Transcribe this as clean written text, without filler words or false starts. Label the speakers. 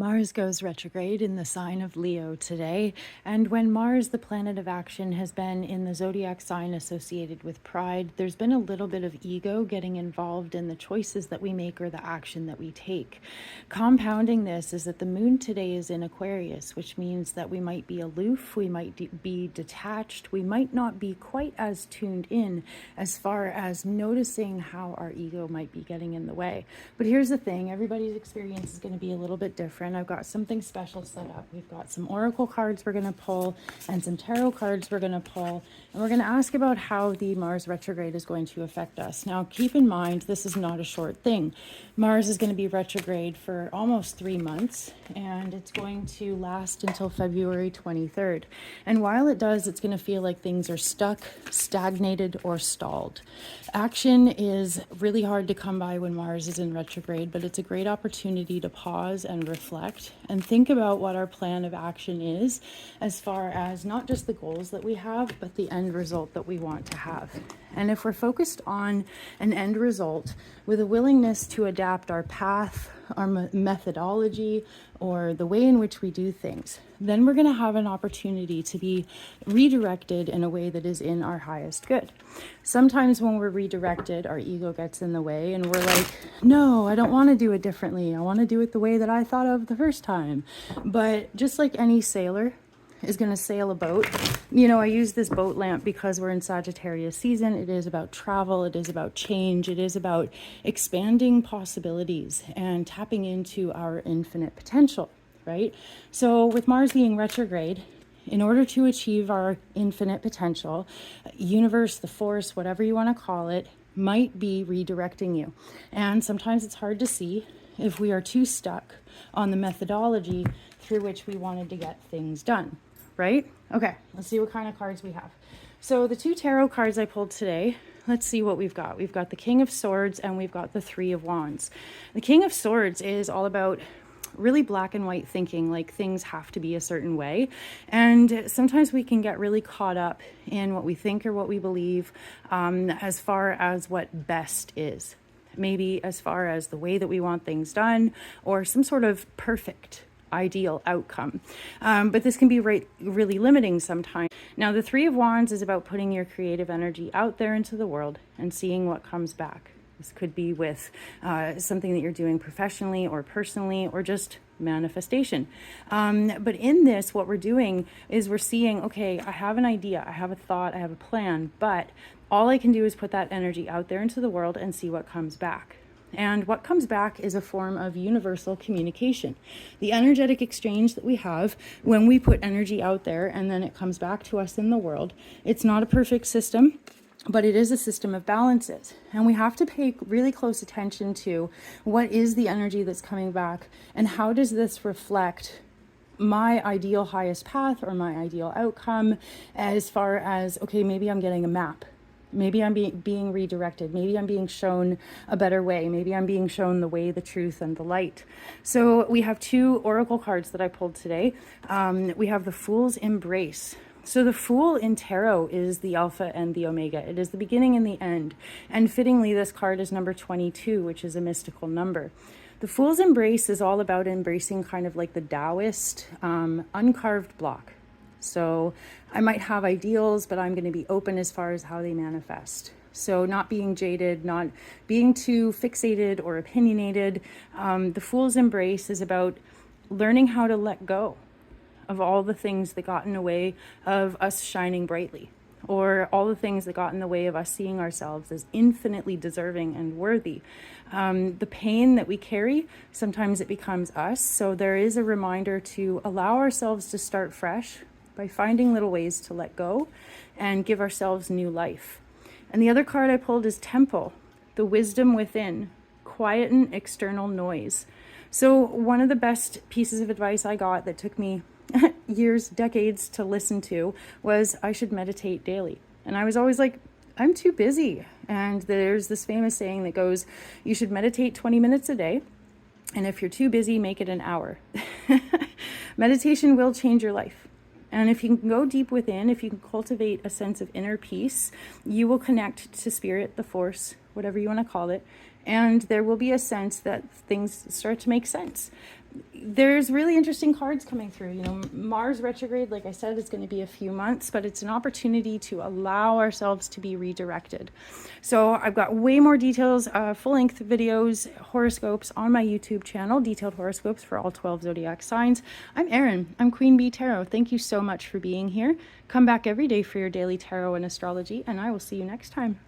Speaker 1: Mars goes retrograde in the sign of Leo today, and when Mars, the planet of action, has been in the zodiac sign associated with pride, there's been a little bit of ego getting involved in the choices that we make or the action that we take. Compounding this is that the moon today is in Aquarius, which means that we might be aloof, we might be detached, we might not be quite as tuned in as far as noticing how our ego might be getting in the way. But here's the thing, everybody's experience is going to be a little bit different. I've got something special set up. We've got some oracle cards we're going to pull and some tarot cards we're going to pull, and we're going to ask about how the Mars retrograde is going to affect us. Now, keep in mind, this is not a short thing. Mars is going to be retrograde for almost 3 months, and it's going to last until February 23rd. And while it does, it's going to feel like things are stuck, stagnated, or stalled. Action is really hard to come by when Mars is in retrograde, but it's a great opportunity to pause and reflect and think about what our plan of action is, as far as not just the goals that we have, but the end result that we want to have. And if we're focused on an end result with a willingness to adapt our path, our methodology, or the way in which we do things, then we're going to have an opportunity to be redirected in a way that is in our highest good. Sometimes when we're redirected, our ego gets in the way and we're like, no, I don't want to do it differently. I want to do it the way that I thought of the first time. But just like any sailor is going to sail a boat. You know, I use this boat lamp because we're in Sagittarius season. It is about travel. It is about change. It is about expanding possibilities and tapping into our infinite potential, right? So with Mars being retrograde, in order to achieve our infinite potential, universe, the force, whatever you want to call it, might be redirecting you. And sometimes it's hard to see if we are too stuck on the methodology through which we wanted to get things done. Right? Okay, let's see what kind of cards we have. So the 2 tarot cards I pulled today, let's see what we've got. We've got the King of Swords and we've got the 3 of Wands. The King of Swords is all about really black and white thinking, like things have to be a certain way. And sometimes we can get really caught up in what we think or what we believe, as far as what best is. Maybe as far as the way that we want things done, or some sort of perfect ideal outcome. But this can be really limiting sometimes. Now, the 3 of Wands is about putting your creative energy out there into the world and seeing what comes back. This could be with something that you're doing professionally or personally, or just manifestation. But in this, what we're doing is we're seeing, okay, I have an idea, I have a thought, I have a plan, but all I can do is put that energy out there into the world and see what comes back. And what comes back is a form of universal communication. The energetic exchange that we have when we put energy out there and then it comes back to us in the world. It's not a perfect system, but it is a system of balances. And we have to pay really close attention to what is the energy that's coming back and how does this reflect my ideal highest path or my ideal outcome, as far as, okay, maybe I'm getting a map. Maybe I'm being redirected. Maybe I'm being shown a better way. Maybe I'm being shown the way, the truth, and the light. So we have 2 oracle cards that I pulled today. We have the Fool's Embrace. So the Fool in tarot is the alpha and the omega. It is the beginning and the end. And fittingly, this card is number 22, which is a mystical number. The Fool's Embrace is all about embracing kind of like the Taoist uncarved block. So I might have ideals, but I'm going to be open as far as how they manifest. So not being jaded, not being too fixated or opinionated. The Fool's Embrace is about learning how to let go of all the things that got in the way of us shining brightly, or all the things that got in the way of us seeing ourselves as infinitely deserving and worthy. The pain that we carry, sometimes it becomes us. So there is a reminder to allow ourselves to start fresh by finding little ways to let go and give ourselves new life. And the other card I pulled is Temple, the wisdom within, quieten external noise. So one of the best pieces of advice I got that took me years, decades to listen to was I should meditate daily. And I was always like, I'm too busy. And there's this famous saying that goes, you should meditate 20 minutes a day. And if you're too busy, make it an hour. Meditation will change your life. And if you can go deep within, if you can cultivate a sense of inner peace, you will connect to spirit, the force, whatever you want to call it. And there will be a sense that things start to make sense. there's really interesting cards coming through. You know, Mars retrograde, like I said, is going to be a few months, but it's an opportunity to allow ourselves to be redirected. So I've got way more details, full-length videos, horoscopes on my YouTube channel, detailed horoscopes for all 12 zodiac signs. I'm Erin. I'm Queen Bee Tarot. Thank you so much for being here. Come back every day for your daily tarot and astrology, and I will see you next time.